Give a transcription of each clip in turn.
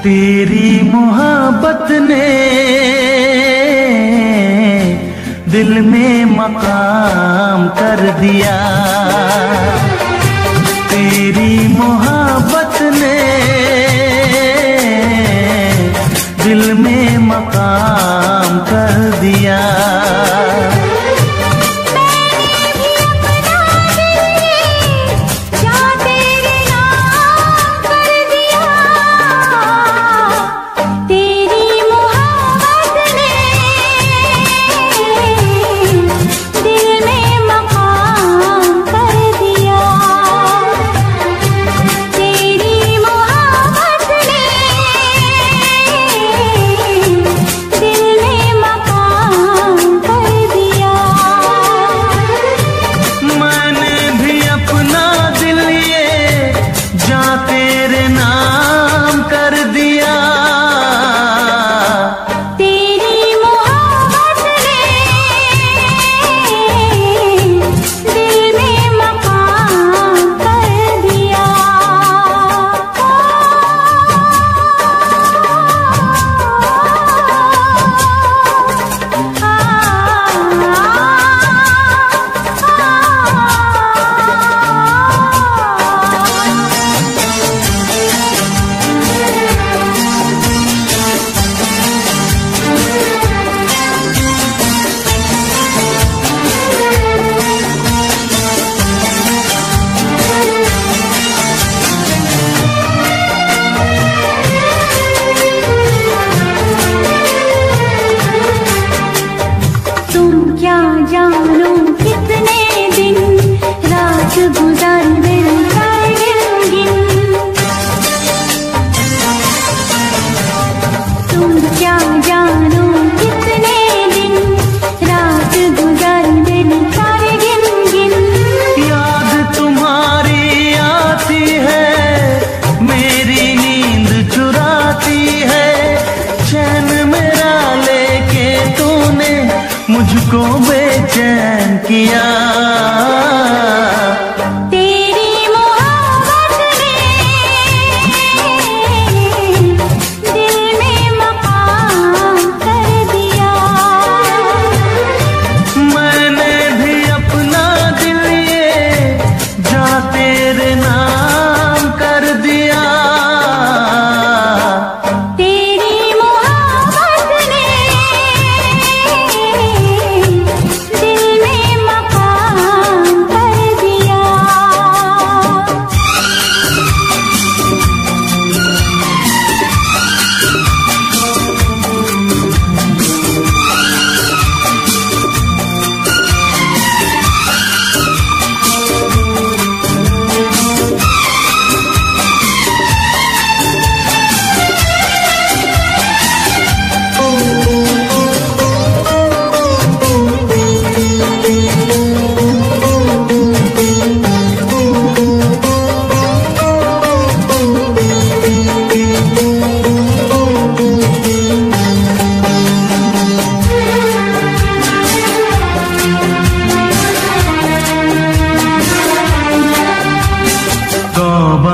तेरी मोहब्बत ने दिल में मकाम कर दिया। तेरी मोहब्बत ने दिल में मकाम कर दिया। मुझको बेचैन किया।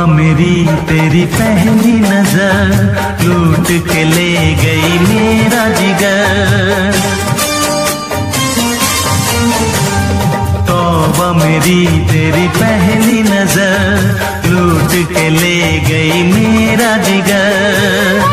मेरी तेरी पहली नजर लूट के ले गई मेरा जिगर। तौबा मेरी तेरी पहली नजर लूट के ले गई मेरा जिगर।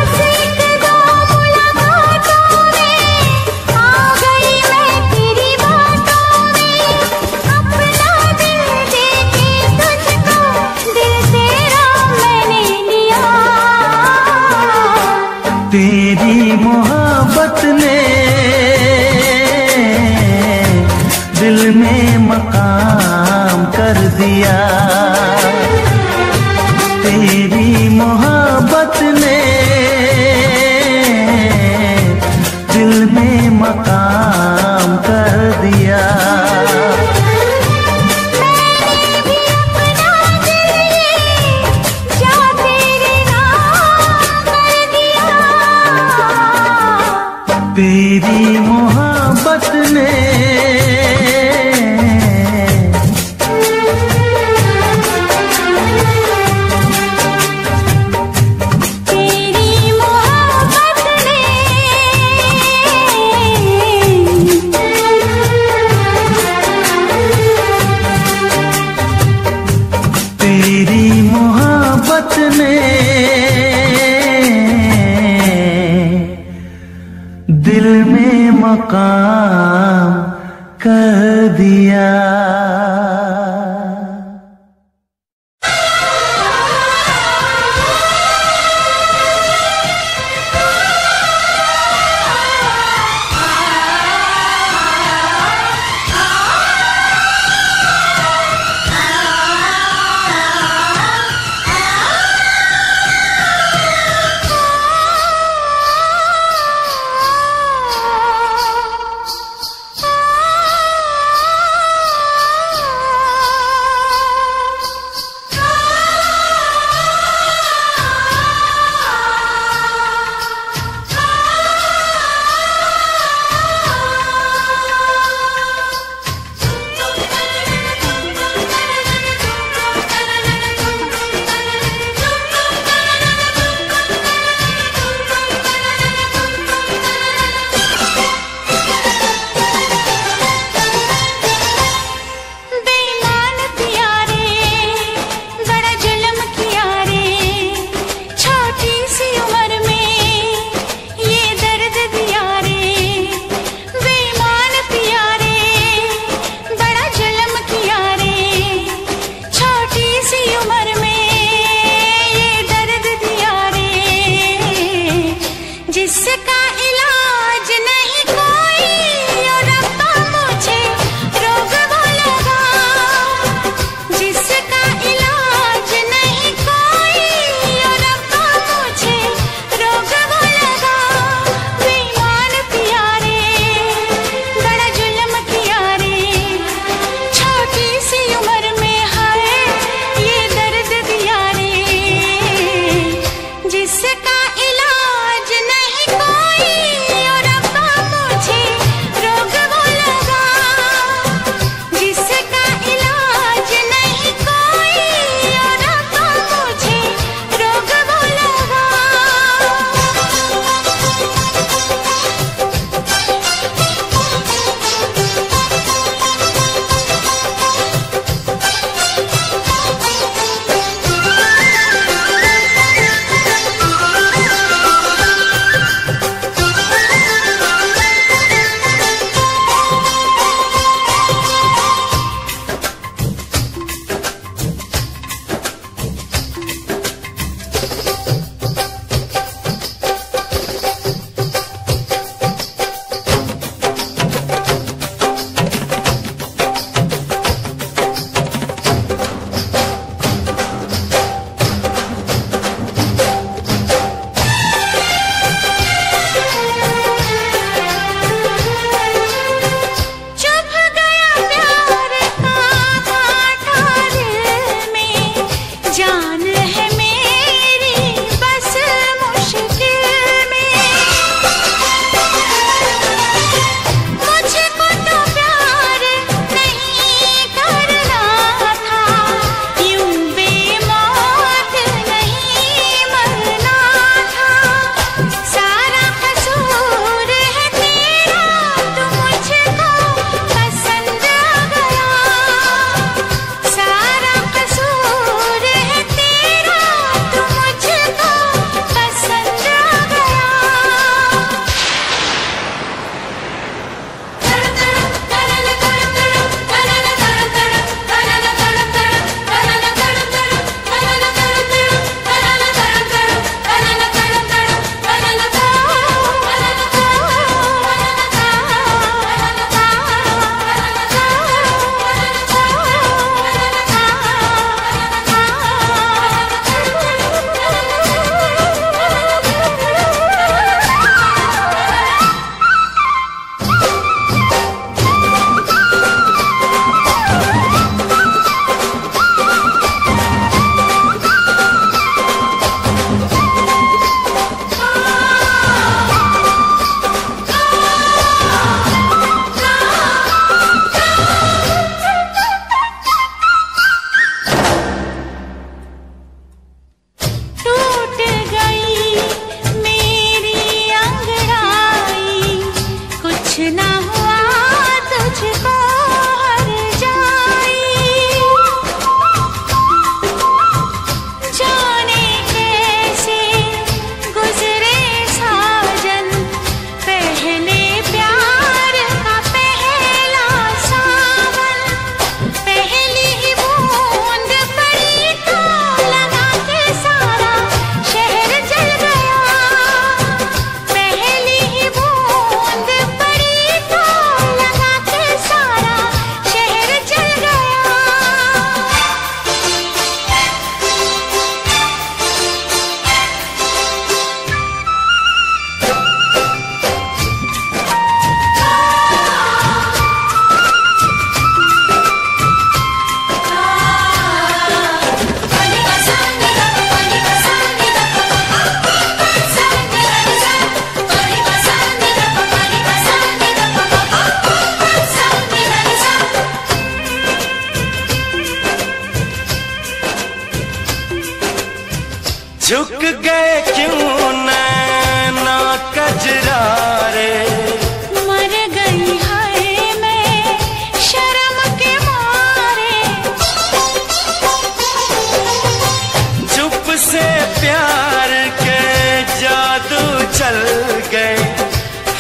तेरी मोहब्बत ने दिल में मकाम कर दिया। तेरी मोहब्बत ने दिल में मकाम कर दिया। तेरी मोहब्बत ने तेरी दिल में मकाम कर दिया। जिसका इलाज नहीं कोई और रब्बा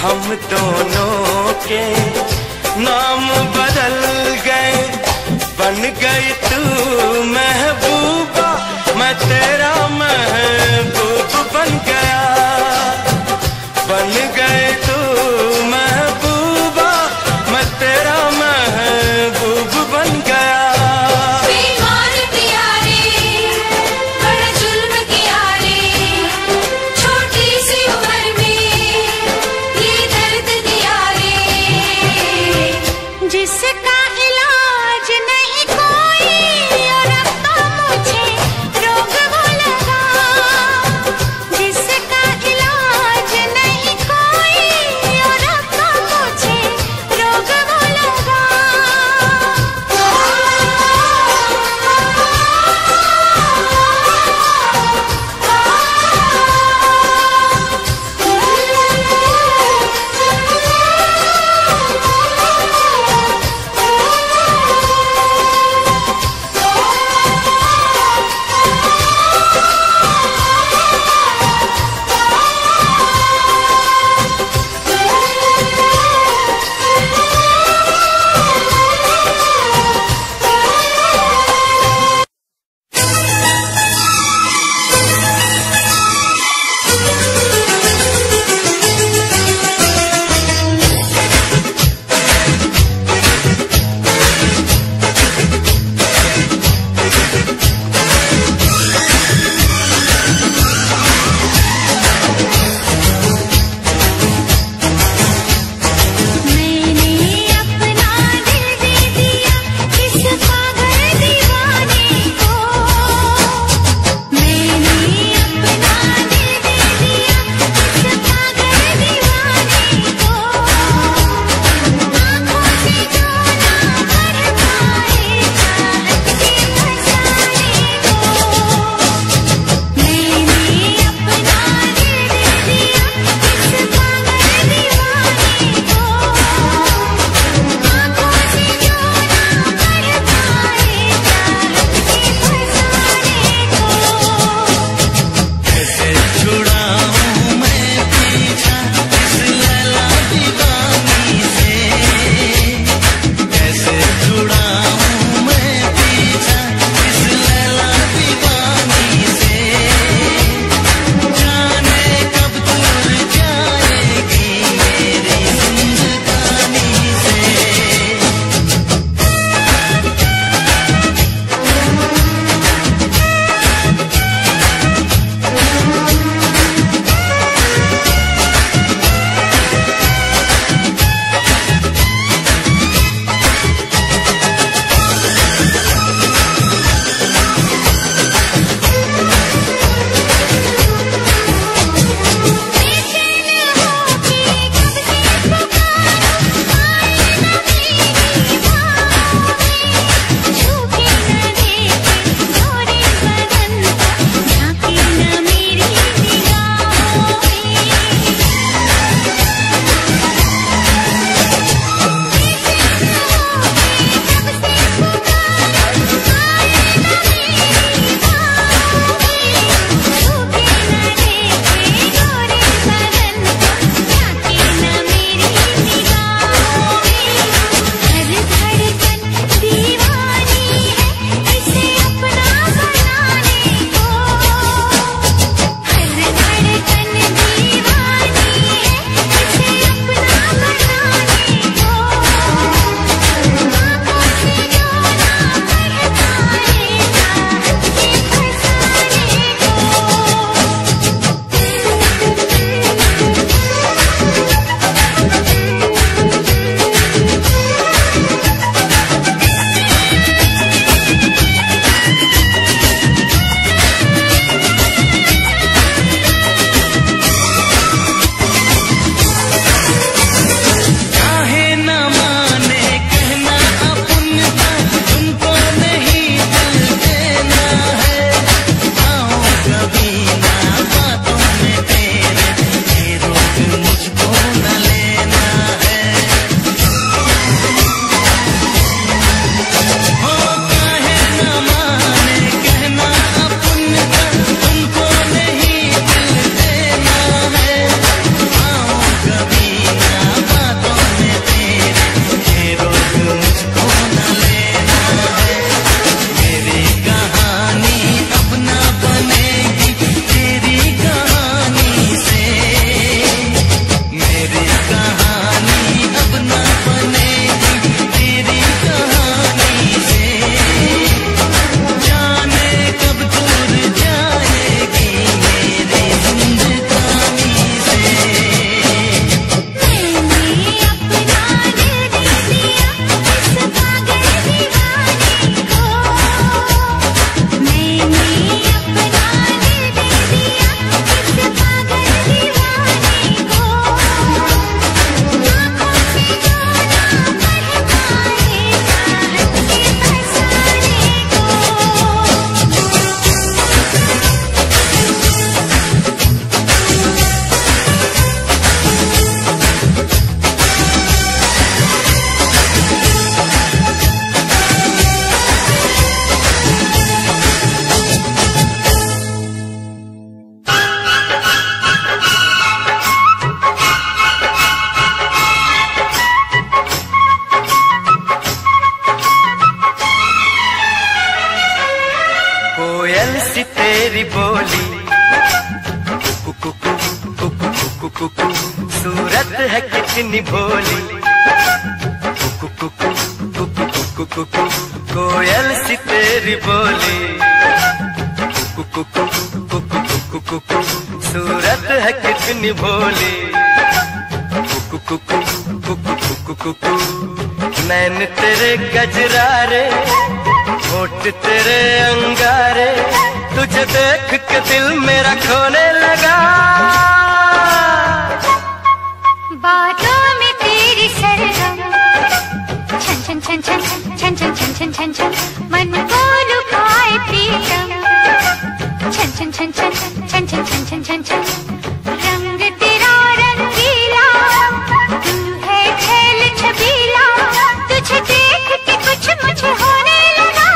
हम दोनों के नाम बदल गए, बन गई तू महबूबा, मैं तेरा महबूब बन गया। बन गए तू महबूबा, मैं तेरा महबूब बन गया। जिसका इलाज नहीं कोई और अब तो मुझे रोग वो लगा। जिसका इलाज नहीं कोई कितनी भोली। कुकु कुकु कुकु कुकु कुकु कोयल सी तेरी बोली। कुकु कुकु कुकु कुकु कुकु सूरत है कितनी भोली। कुकु कुकु कुकु कुकु कुकु नैन तेरे गजरारे, होठ तेरे अंगारे, तुझे देख के दिल मेरा खोने लगा। बातों में तेरी सरगम, छन छन छन छन छन छन छन छन छन छन मन को लुभाए प्रीतम। छन छन छन छन छन छन छन छन छन छन रंग तेरा रंगीला, तू है खेल छबीला, तुझे देख के कुछ मुझे होने लगा।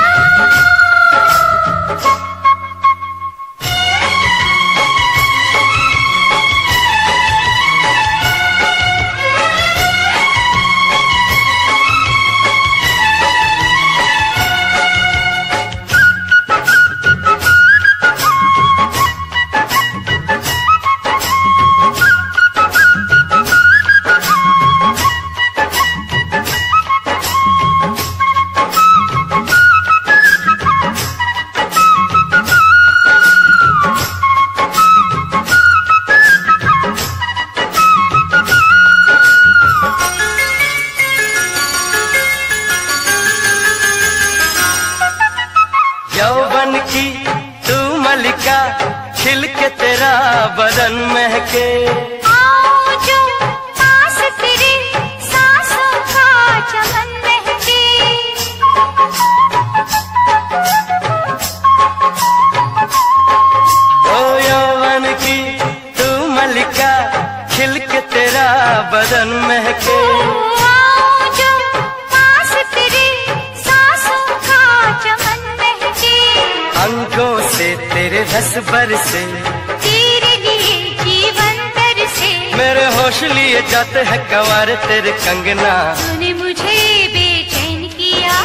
यौवन की तू मलिका, खिल के तेरा बदन महके। आओ जो पास तेरे सांसों का चमन महके। ओ यौवन की तू मलिका, खिल के तेरा बदन महके। आओ जो पास तेरे सांसों का चमन महके। अंगों से तेरे रस बरसे, तेरे लिए जीवन बरसे। मेरे होश लिए जाते हैं कंवार तेरे कंगना। तूने मुझे बेचैन किया,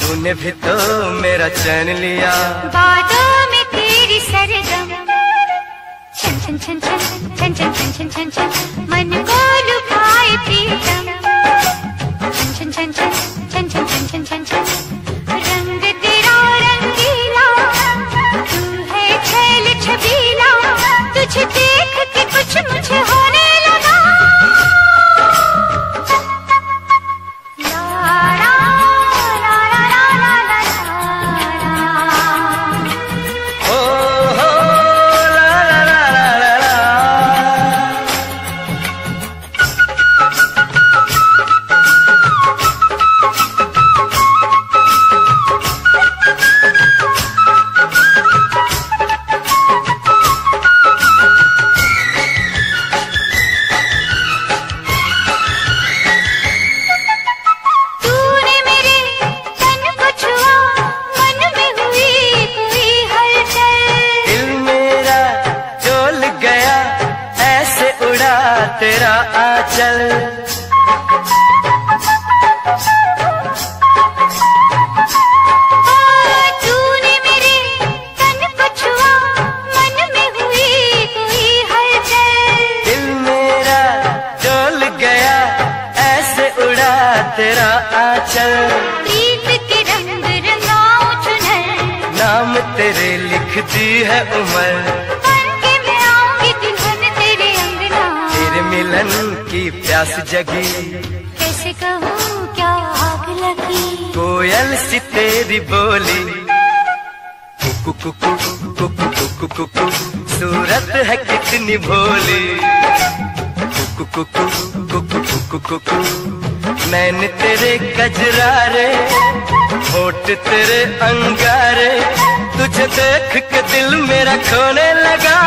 तूने भी तो मेरा चैन लिया। बातों में तेरी सरगम, छन छन छन छन छन छन छन छन छन छन मन को लुभाए प्रीतम। छन छन छन छन छन छन छन छन छन छन रंग तेरा रंगीला, तू है खेल छबीला, तुझे देख के कुछ मुझे होने लगा। ला ला ला ला ला ला ला। ओ हो ला ला ला ला ला ला। तूने मेरे तन को छुआ, मन में हुई कोई हलचल। दिल मेरा डोल गया, ऐसे उड़ा तेरा आंचल। तूने मेरे तन को छुआ, मन में हुई कोई हलचल। दिल मेरा डोल गया, ऐसे उड़ा तेरा आंचल। प्रीत के रंग रंगाऊं चुनर, नाम तेरे लिखती है उम्र। बन के मैं आऊंगी दुल्हन तेरे अंगना। तेरे मिलन की प्यास जगी, कैसे कहूँ क्या आग लगी। कोयल सी तेरी बोली। कुकु कुकु कुकु कुकु कुकु सूरत है कितनी भोली। कुकु कुकु कुकु कुकु कुकु नैन तेरे गजरारे, होठ तेरे अंगारे, तुझे देख के दिल मेरा खोने लगा।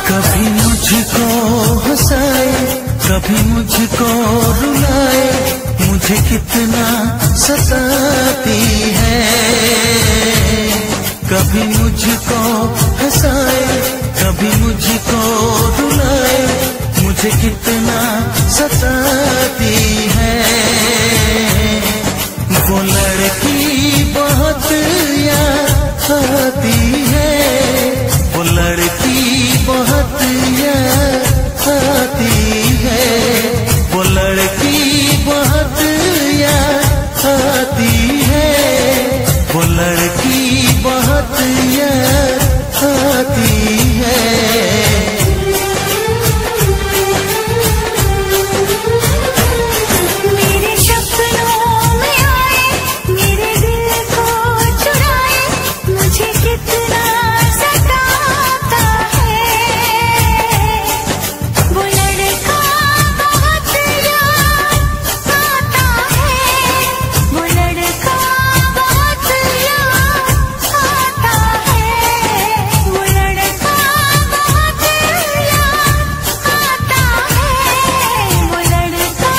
कभी मुझको हंसाए, कभी मुझको रुलाए, मुझे कितना सताती है। कभी मुझको हंसाए, कभी मुझको रुलाए, मुझे कितना सताती है। वो लड़की बहुत याद आती है, वो लड़की बहुत याद आती है, वो लड़की बहुत याद आती है, वो लड़की बहुत याद आती है। मेरे सपनों में आए, मेरे दिल को चुराए, मुझे कितना सताता है। वो लड़का बहुत याद आता है, वो लड़का बहुत याद आता है, वो लड़का बहुत याद आता है, वो लड़का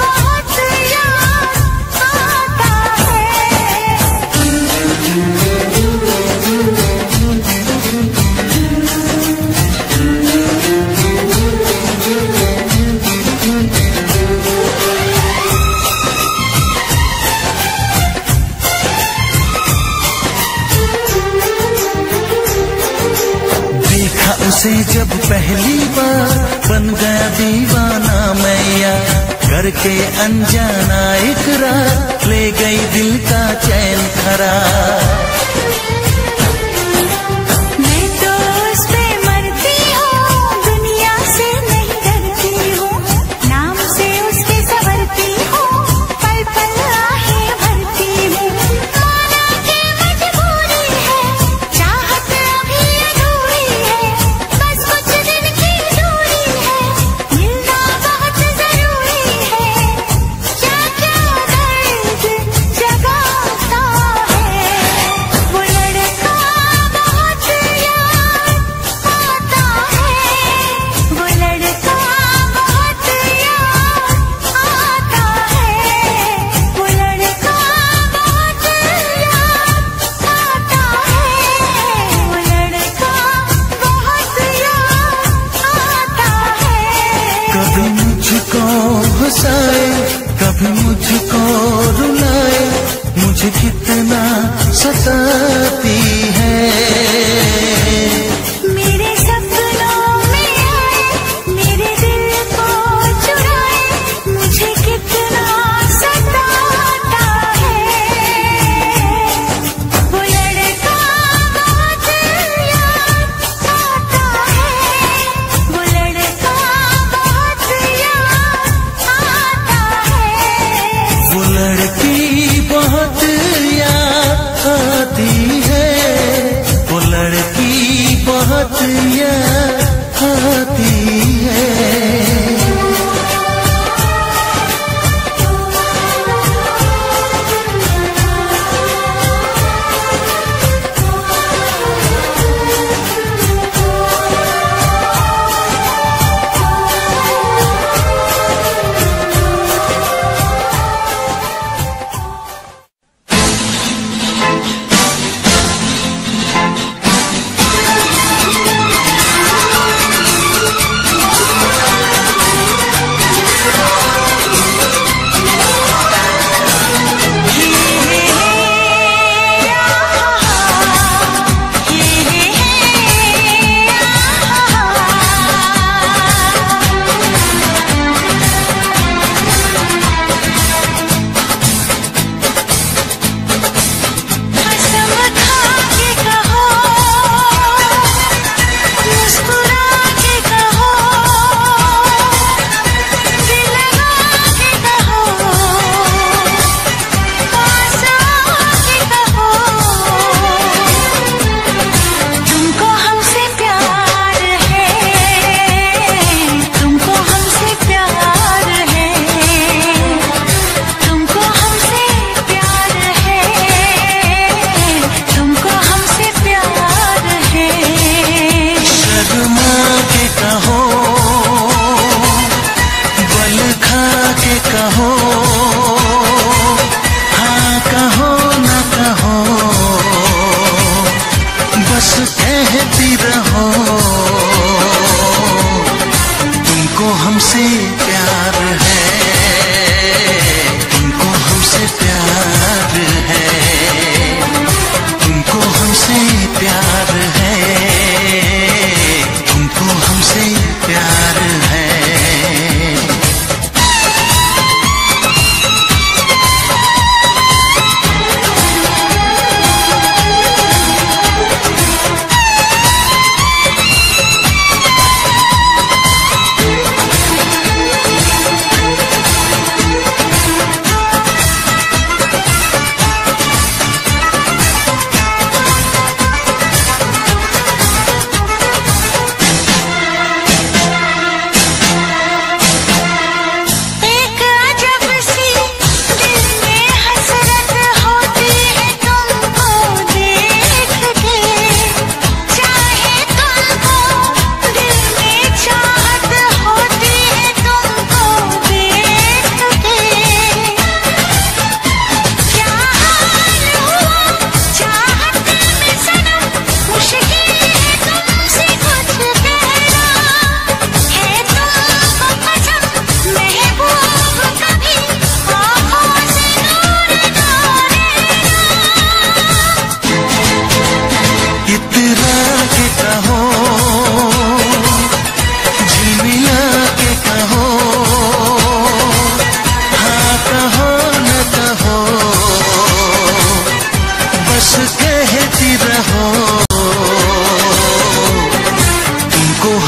बहुत याद आता देखा उसे जब पहली बार, बन गया दीवाना मैया, करके अनजाना इकरार, ले गई दिल का चैन करार। मैं तो उस पे मरती हूँ, दुनिया से नहीं डरती हूँ, नाम से उसके संवरती हूँ, पल पल आहें भरती हूँ। माना कि मजबूरी है, चाहत अभी अधूरी है, बस कुछ दिन की दूरी है, मिलना बहुत जरूरी है। क्या क्या दर्द जगाता है, वो लड़का बहुत याद आता है, वो लड़का बहुत याद आता है, वो लड़का बहुत याद आता है, वो लड़का बहुत याद आता है। कभी मुझको हंसाए, कभी मुझको रुलाए, मुझे कितना सताती है। मेरे सपनों में आए, मेरे दिल को चुराए, मुझे कितना सताता है। वो लड़का बहुत याद आता है, वो लड़का बहुत याद आता है। वो लड़की बहुत याद आती है,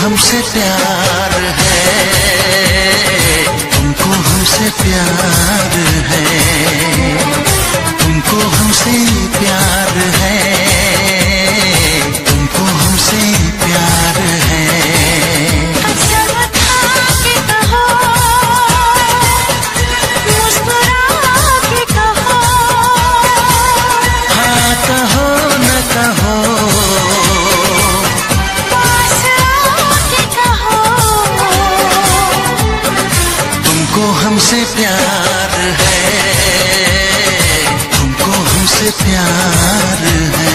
हमसे प्यार है, तुमको हमसे प्यार है, तुमको हमसे प्यार है, तुमको हमसे प्यार है। हाँ कहो न कहो, तुमको हमसे प्यार है, तुमको हमसे प्यार है।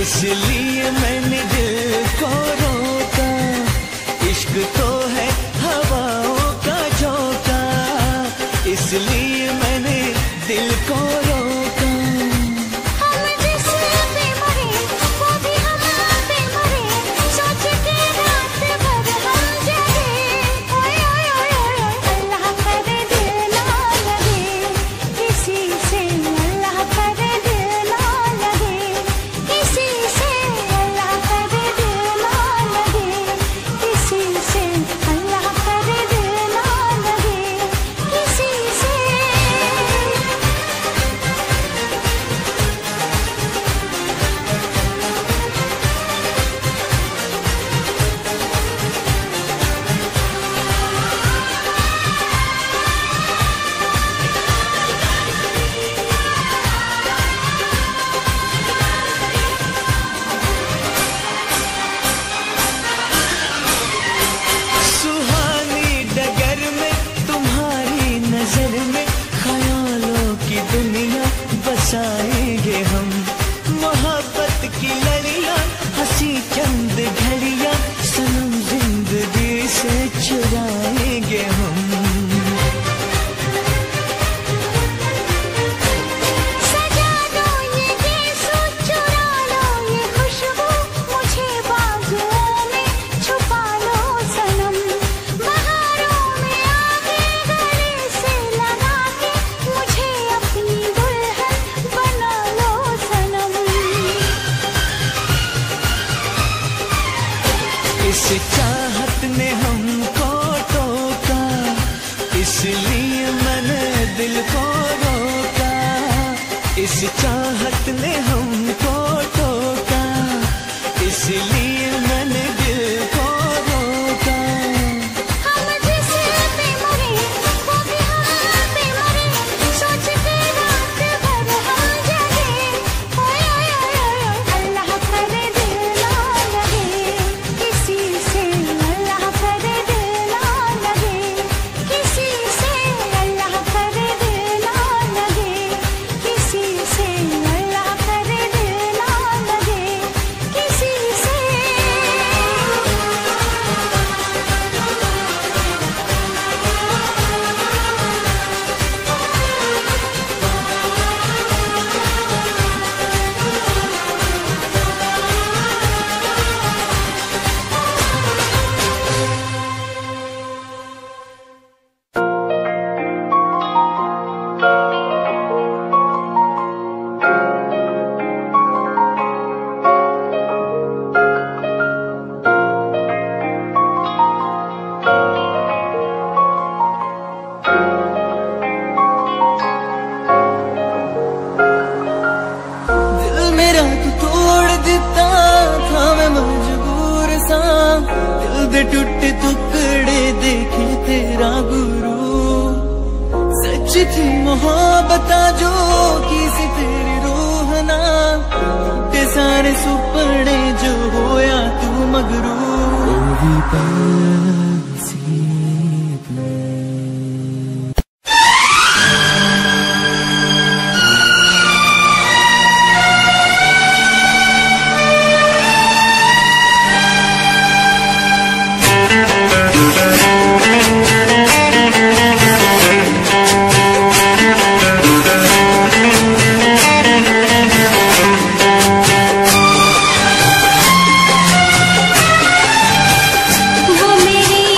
इसलिए मैंने दिल को रोका, इश्क तो है हवाओं का झोंका, इसलिए मैंने दिल को रोका। किसी से इस चाहत ने हमको टोका, इसलिए मैंने दिल को रोका। इस चाहत ने हमको टोका, इसलिए मैंने दिल को रोका। हम जिसे पे मरे वो भी हम पे मरे, सोच के रात भर हम जगे। ओए ओए ओए अल्लाह करे दिल ना लगे किसी से, अल्लाह करे दिल ना लगे किसी से, अल्लाह करे दिल ना लगे किसी से, अल्लाह करे दिल ना लगे किसी से। दिल मेरा तू तोड़ दिता था, मैं मजबूर सा। दिल दे टुटे टुकड़े देखे तेरा गुरु। सच थी मोहब्बत जो की सी तेरी रूह ना, टूटे सारे सुपने जो होया तू मगरू। ओही पासी वो मेरी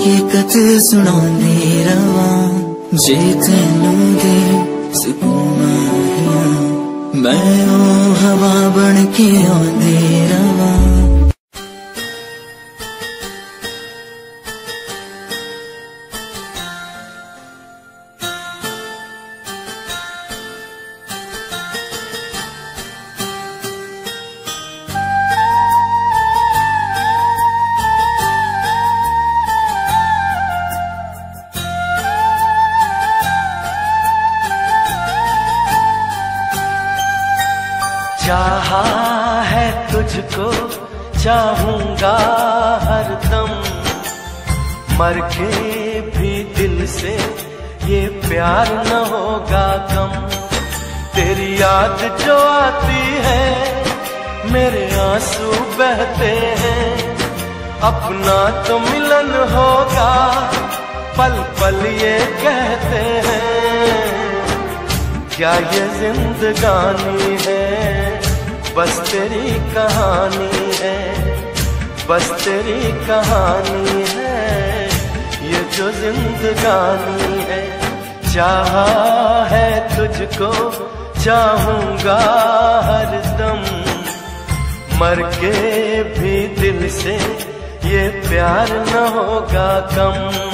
हकीकत सुनांदे रवां जे तैनू दे सुकून आया मैं ओ हवा बन के आंदे रवां। चाहा है तुझको चाहूंगा हरदम मर के भी दिल से ये प्यार न होगा कम। तेरी याद जो आती है मेरे आंसू बहते हैं अपना तो मिलन होगा पल पल ये कहते हैं। क्या ये जिंदगानी है बस तेरी कहानी है बस तेरी कहानी है ये जो जिंदगानी है। चाहा है तुझको चाहूंगा हरदम मर के भी दिल से ये प्यार न होगा कम।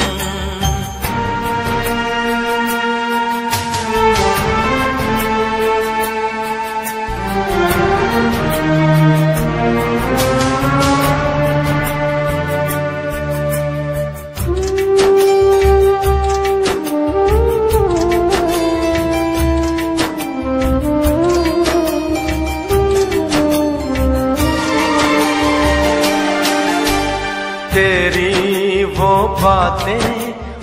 तेरी वो बातें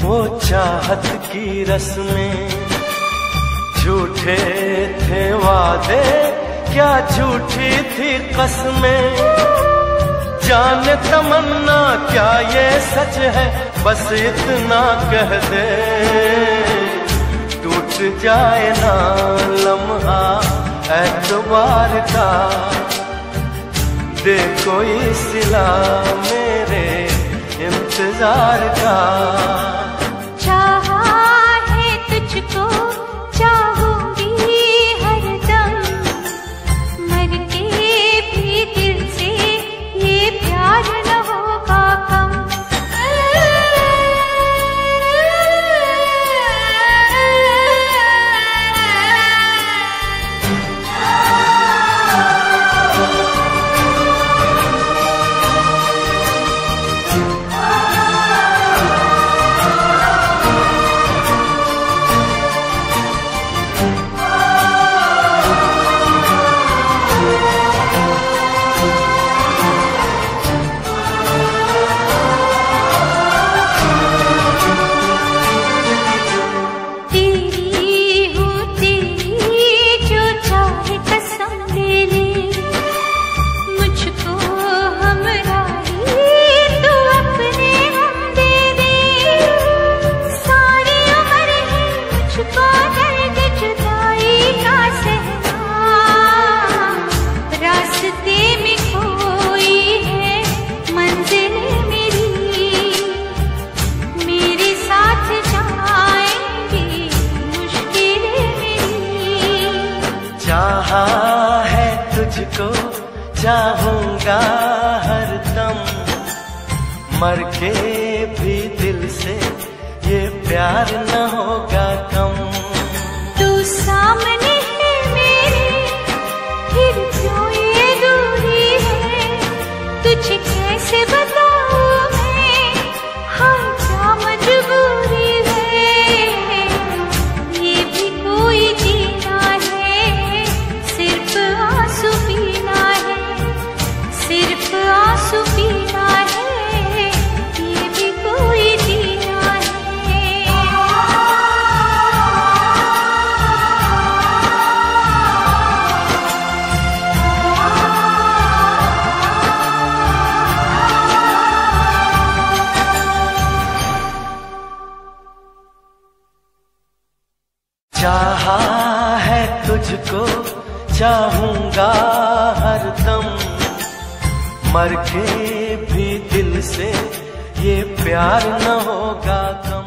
वो चाहत की रस्में झूठे थे वादे क्या झूठी थी कसमें। जाने तमन्ना क्या ये सच है बस इतना कह दे टूट जाए ना लम्हा एतबार का दे कोई सिला मेरे इंतजार का। चाहा है तुझको चाहूंगी हरदम मर के भी दिल से ये प्यार न होगा कम। चाहा है तुझको चाहूंगा हरदम मर के भी दिल से ये प्यार न होगा कम। तू सामने है मेरे फिर क्यों ये दूरी है तुझे कैसे बताऊं मैं हाँ क्या मजबूरी है। ये भी कोई जीना है सिर्फ आंसू पीना है सिर्फ आंसू पीना है ये भी कोई जीना है। चाहा है तुझको चाहूंगा हरदम मर के भी दिल से ये प्यार न होगा कम।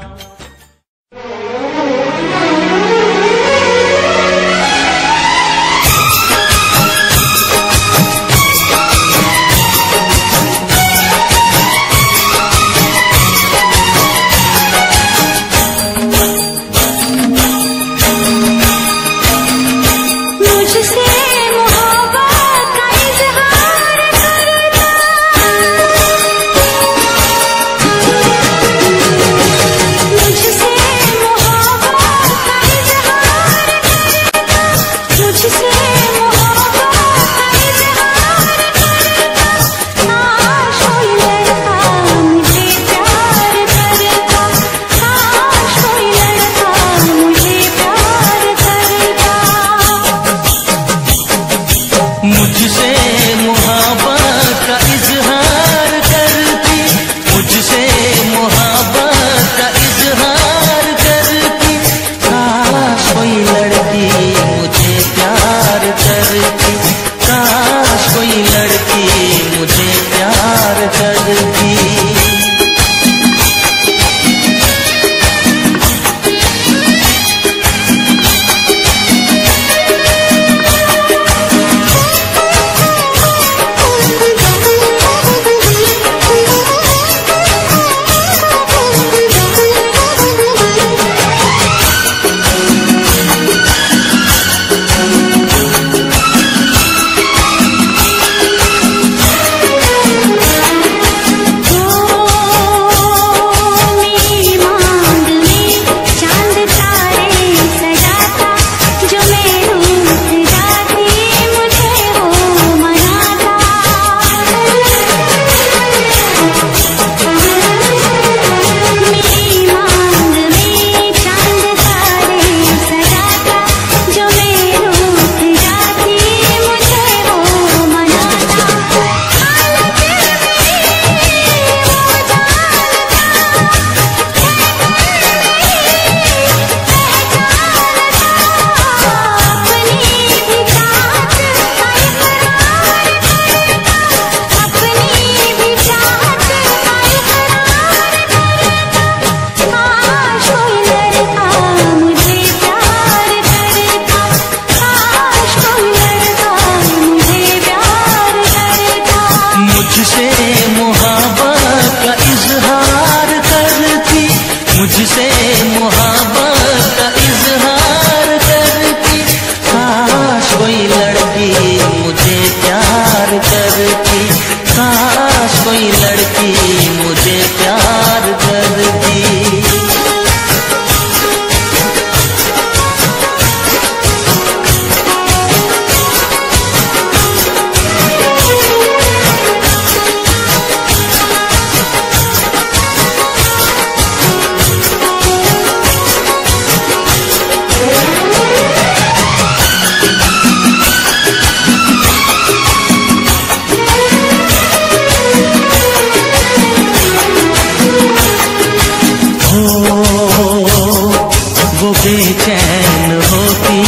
बेचैन होती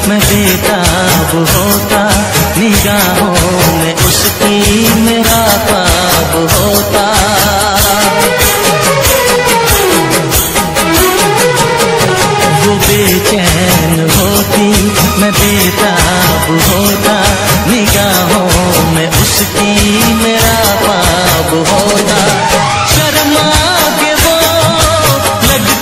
मैं बेताब होता, निगाहों में उसकी मेरा ख्वाब होता। वो बेचैन होती मैं बेताब होता, निगाहों में उसकी मेरा ख्वाब होता। शर्मा के वो लग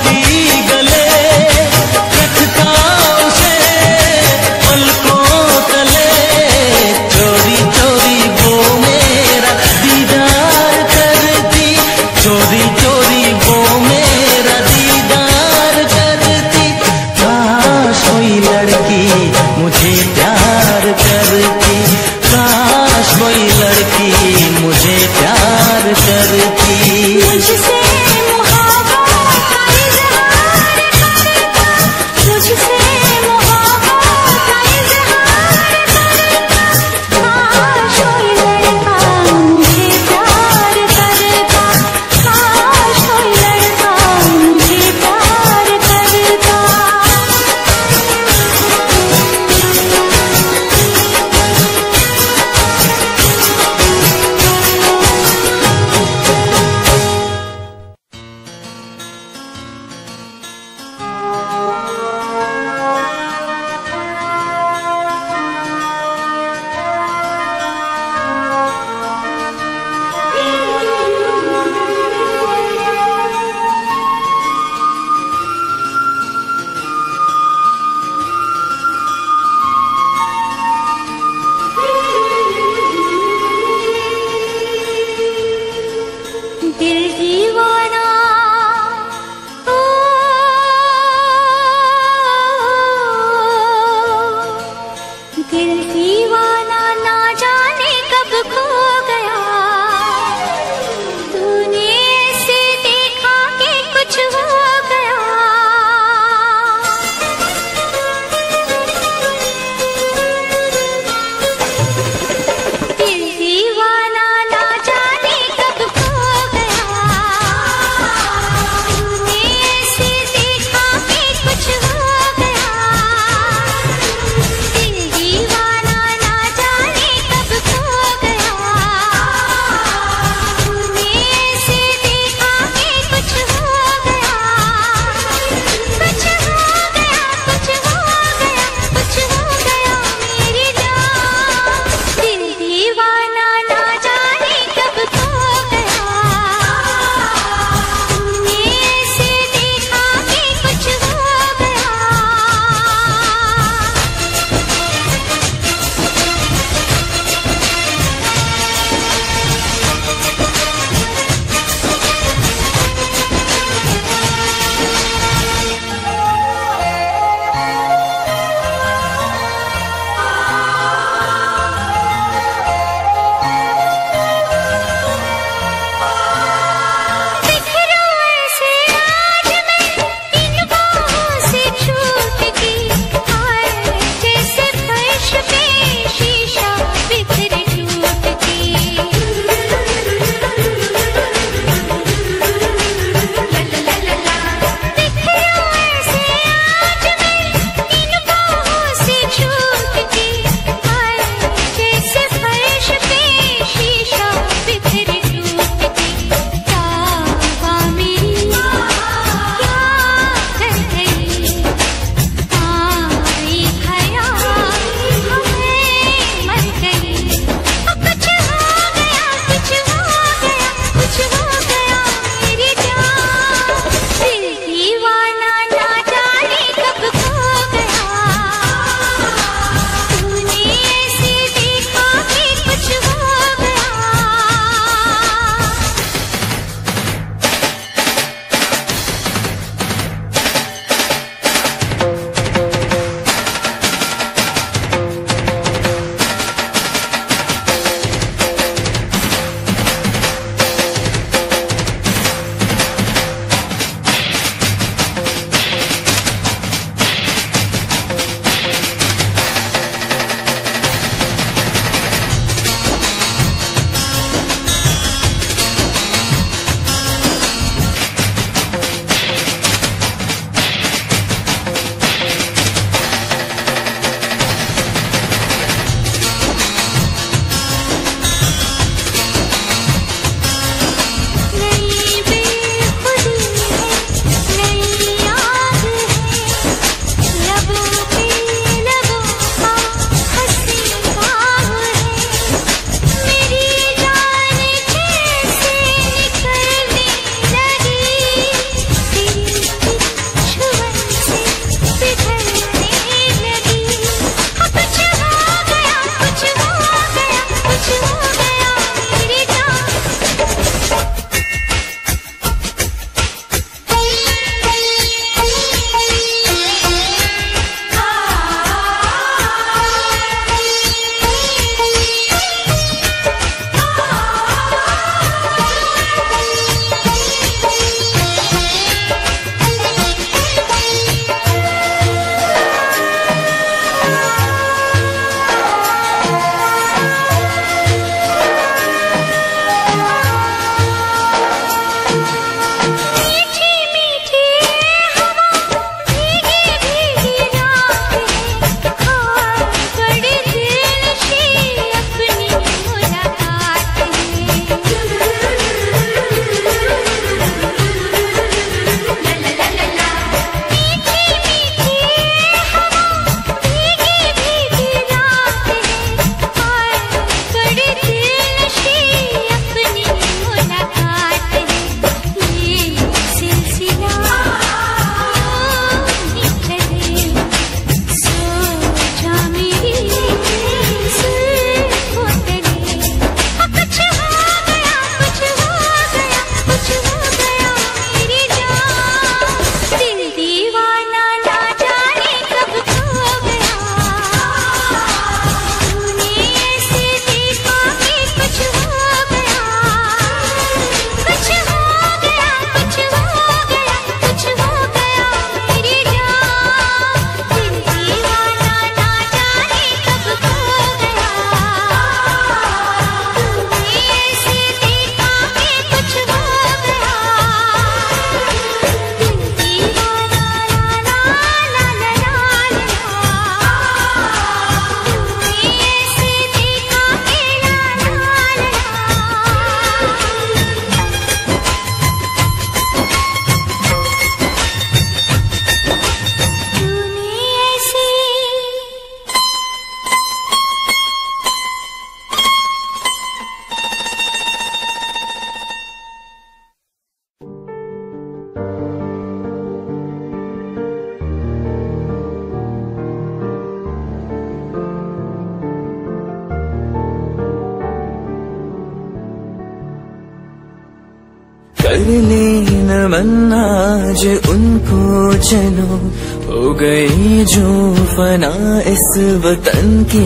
कर ले नमन आज उनको चलो, हो गई जो फना इस वतन के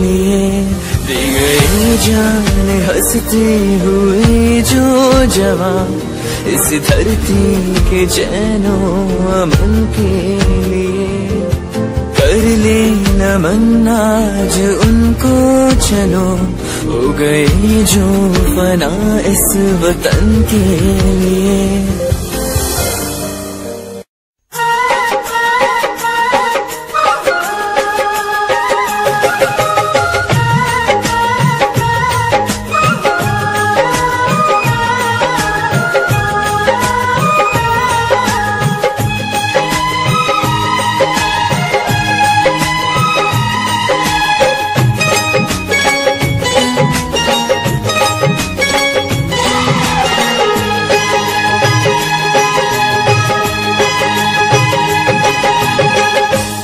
लिए, दी गई जान हंसते हुए जो जवान इस धरती के चैनो अमन के लिए। कर ले नमन आज उनको चलो, हो गई जो फना इस वतन के लिए।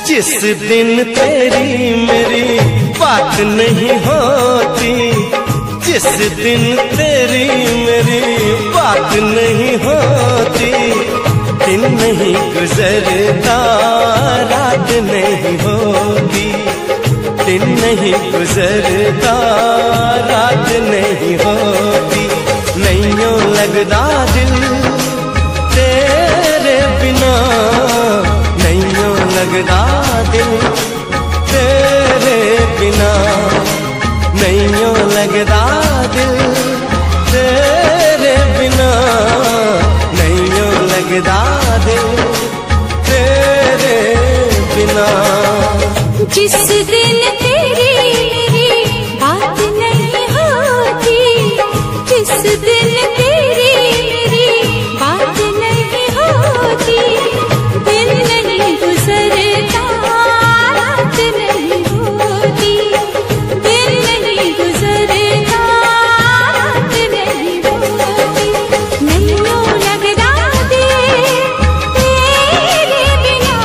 जिस दिन तेरी मेरी बात नहीं होती, जिस दिन तेरी मेरी बात नहीं होती, दिन नहीं गुजरता रात नहीं होती, दिन नहीं गुजरता रात नहीं होती। नैयों लगदा दिल तेरे बिना, नैयों लगदा दिल तेरे बिना, नैयों लगदा दिल तेरे बिना, नैयों लगदा दिल तेरे बिना। जिस दिन तेरी मेरी बात नहीं होती, जिस दिन तेरी मेरी बात नहीं होती, दिन नहीं गुजरता रात नहीं होती, दिन नहीं गुजरता रात नहीं होती। नैयों लगदा दिल तेरे बिना,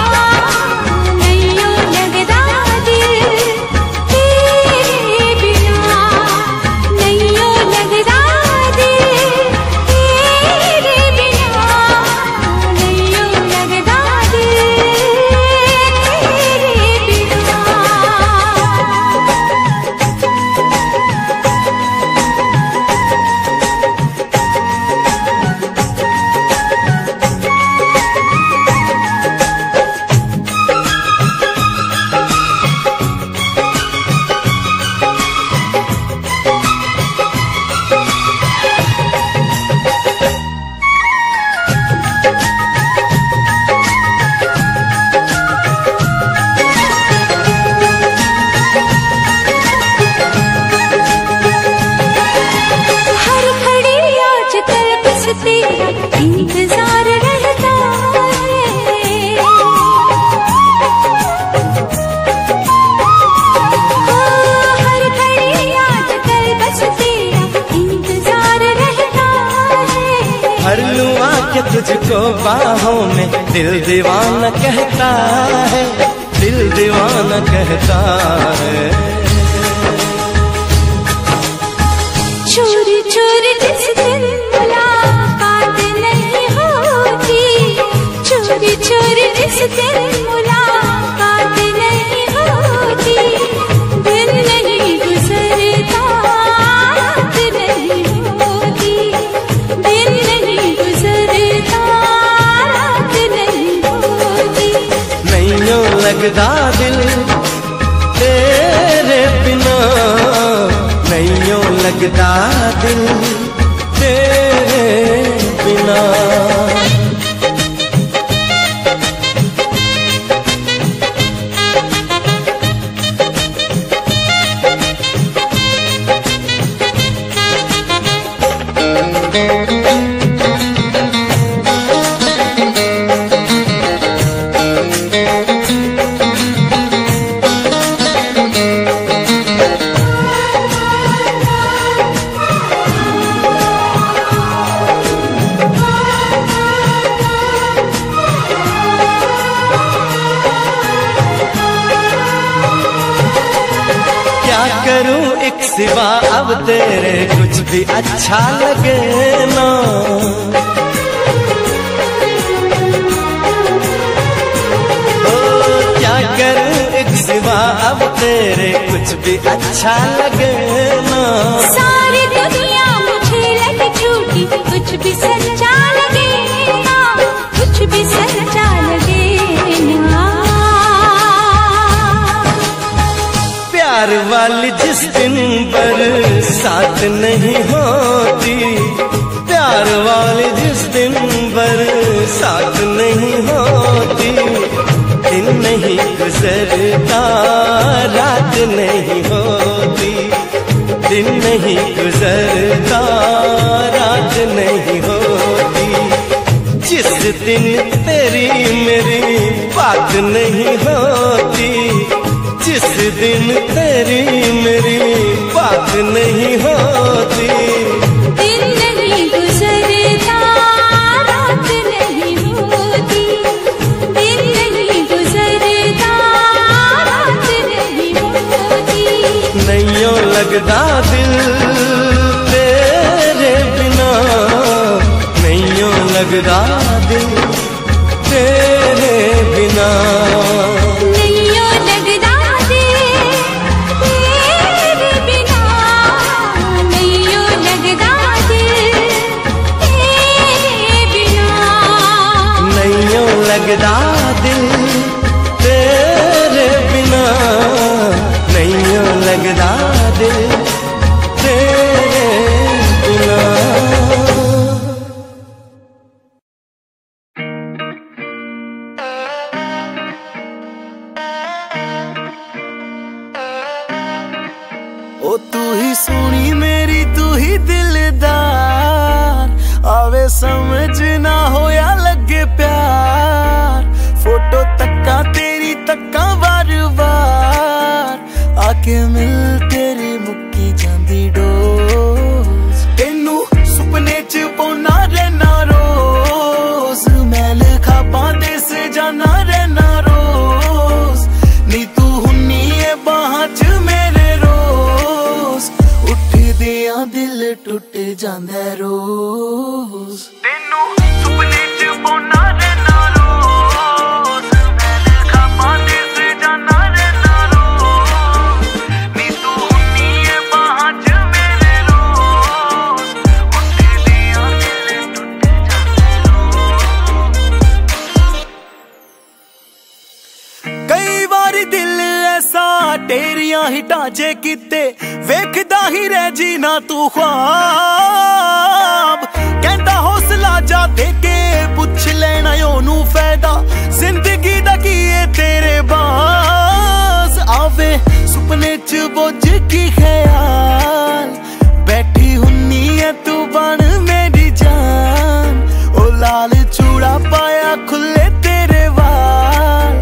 नैयों लगदा दिल तेरे बिना, नैयों लगदा दिल तेरे बिना, नैयों लगदा दिल तेरे बिना। हर घड़ी आजकल बस तेरा इंतजार रहता है, हर घड़ी आजकल बस तेरा इंतजार रहता है। हर लूं आके तुझको बाहों में, दिल दीवाना कहता है, दिल दीवाना कहता है। चोरी चोरी जिस दिन मुलाकात नहीं होती, चोरी चोरी जिस दिन मुलाकात नहीं होती, दिन नहीं गुजरता रात नहीं होती, दिन नहीं गुजरता रात नहीं होती। नैयों लगदा दिल तेरे बिना, नैयों लगदा दिल तेरे बिना। करूं एक सिवा अब तेरे कुछ भी अच्छा लगे ना, कुछ भी अच्छा लगे ना। सारी दुनिया मुझे लगे झूठी, कुछ भी सच्चा लगे ना, कुछ भी सच्चा लगे ना। प्यार वाली जिस दिन बरसात नहीं होती, प्यार वाली जिस दिन बरसात नहीं होती, दिन नहीं गुजरता रात नहीं होती, दिन नहीं गुजरता रात नहीं होती। जिस दिन तेरी मेरी बात नहीं होती, जिस दिन तेरी मेरी बात नहीं होती, दिन नहीं गुजरता रात नहीं होती, दिन नहीं गुजरता रात नहीं होती। नैयों लगदा दिल तेरे बिना, नैयों लगदा दिल तेरे बिना। लगदा दिल तेरे बिना, नैयों लगदा दिल तेरे बिना। ओ तू ही सोनी मेरी, तू ही दिलदार, आवे समझ ना होया लगे प्यार। फोटो तक्का तेरी तक्का बार बार, आके मिल तेरी मुक्की जांदी डोज। तेनू सुपने च पौना रहना रोज, मैल खापां दे सजाना रहना रोज। नी तू हुन्नी है बाहां च मेरे रोज, उठदियां दिल टुट जांदा रोज। तेनू सुपने च पौना रहना रोज, मैल खापां दे सजाना रहना रोज। नी तू हुन्नी है बाहां च मेरे रोज, उठदियां दिल टुट जांदा रोज। कई बारी दिल ऐसा तेरियां ही ढांचे किते, वेखदा ही रह जी ना तू ख्वाब। कहंदा हौसला जा दे के पुछ लेना ओनू फायदा, जिंदगी दा की है तेरे बास। आवे सुपने च बोझ की ख्याल, बैठी हुन्नी है तू बन मेरी जान। ओ लाल चूड़ा पाया खुले तेरे वाल,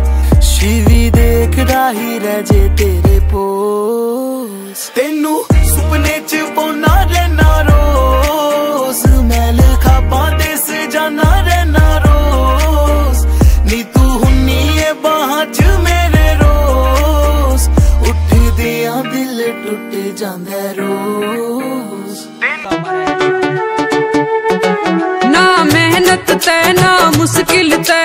शिवी देखदा ही रह जे तेरे पोस। तेनू सुपने च पौना रहना रोज, मैल खापां दे सजाना रहना रोज। नी तू हुन्नी है बाहां च मेरे रोज, उठदियां दिल टुट जांदा रोज। ना मेहनत ते ना मुश्किल ते,